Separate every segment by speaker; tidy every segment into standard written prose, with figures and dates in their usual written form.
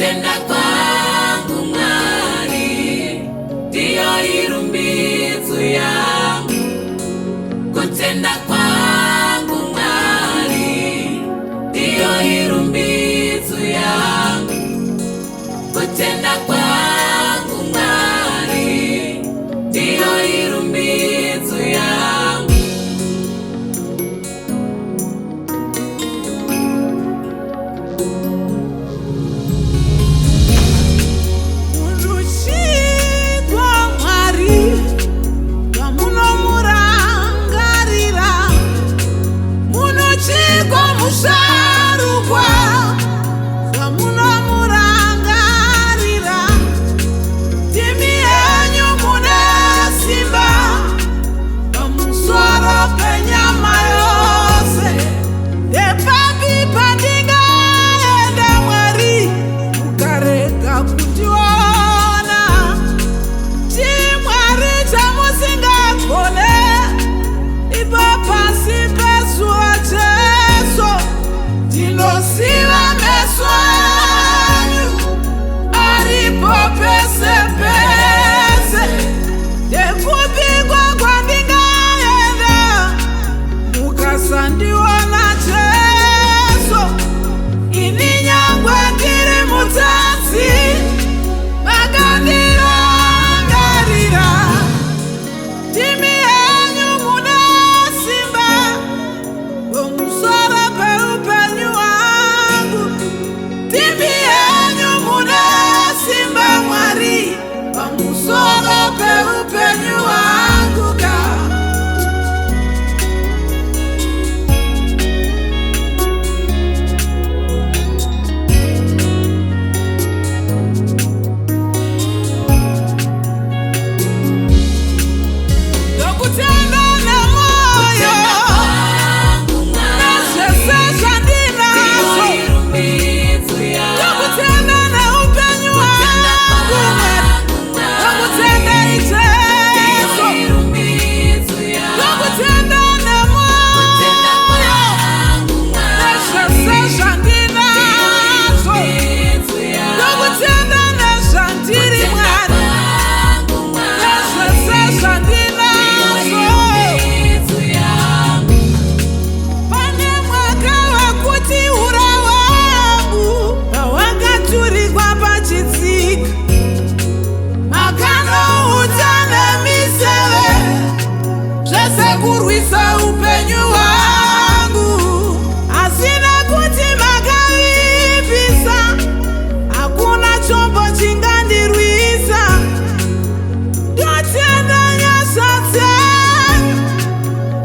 Speaker 1: kutenda kwangu Mwari ndiyo irumbidzo yangu. Kutenda kwangu Mwari ndiyo irumbidzo yangu. Kutenda kwangu Mwari ndiyo irumbidzo yangu.
Speaker 2: Musarukwa vamunomurangarira, timi yenyu mune simba pamusoro penyama yose. Epapi pandingaenda Mwari mukarega kundiona, chimwari chamusingagone ipo pasi pezuva Jesu. Ndinosiva meso anyu aripo pese pese. Ndekupingwa kwandingaenda mukasandiona Jesu. Ini nyangwe ndiri mutsatsi makandirangarira, timi yenyu mune simba pamusoro peupenyu hwangu. Timi yenyu mune simba Mwari pamusoro peupenyu hwangu ka. Ndokutenda nemoyo nezvese zvandinazo, ndokutenda neupenyu hwangu, ndokutenda Jesu, ndokutenda nemoyo nezvese zvandinazo, ndokutenda nezvandiri Mwari nezvese zvandinazo. Pane mwaka wakuti ura wangu pawakaturikwa pachitsika, makanoudza nemiseve zvese kurwisa upenyu hwangu. Asina kuti makavipisa, hakuna chombo chingandirwisa. Ndotenda nyasha dzenyu,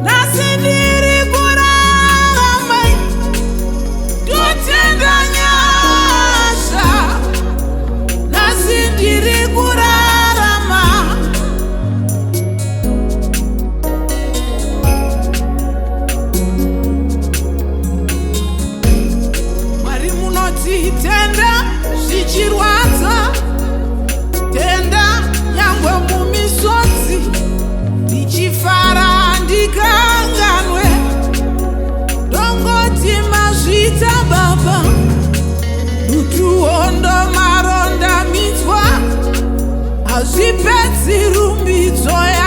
Speaker 2: nhasi ndiri kurarama. Ndotenda nyasha, nhasi ndiri kurarama. Mwari munoti tenda zvichirwadza, tenda nyangwe mumisodzi, ndichifara ndikanganwe. Ndongoti mazvita Baba, dutuhondo maronda mitswa hazvipedzi rumbidzo ya